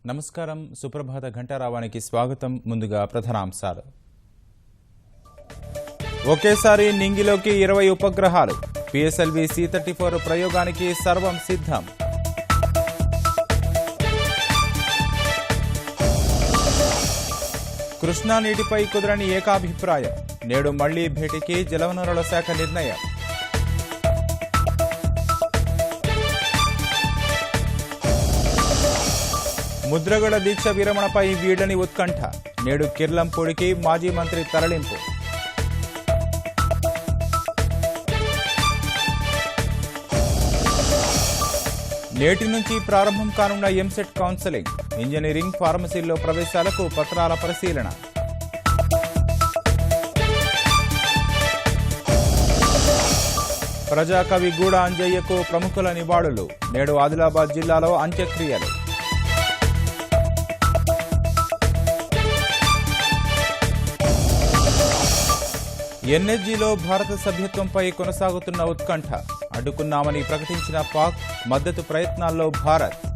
నమస్కారం సుప్రభాత ఘంటారావానికి స్వాగతం. ముందుగా ప్రధానాంశాలు. ఒకేసారి నింగిలోకి 20 ఉపగ్రహాలు. పిఎస్ఎల్వి C-34 ప్రయోగానికి సర్వం సిద్ధం. కృష్ణా నీటిపై కుదరని ఏకాభిప్రాయం. నేడు మళ్లీ భేటీకి జలవనరుల శాఖ నిర్ణయం. ముద్రగడ దీక్ష విరమణపై వీడని ఉత్కంఠ. నేడు కిర్లంపూడికి మాజీ మంత్రి తరలింపు. నేటి నుంచి ప్రారంభం కానున్న ఎంసెట్ కౌన్సెలింగ్. ఇంజనీరింగ్, ఫార్మసీల్లో ప్రవేశాలకు పత్రాల పరిశీలన. ప్రజాకవి గూడ అంజయ్యకు ప్రముఖుల నివాళులు. నేడు ఆదిలాబాద్ జిల్లాలో అంత్యక్రియలు. ఎన్ఎస్జీలో భారత సభ్యత్వంపై కొనసాగుతున్న ఉత్కంఠ. అడ్డుకున్నామని ప్రకటించిన పాక్, మద్దతు ప్రయత్నాల్లో భారత్.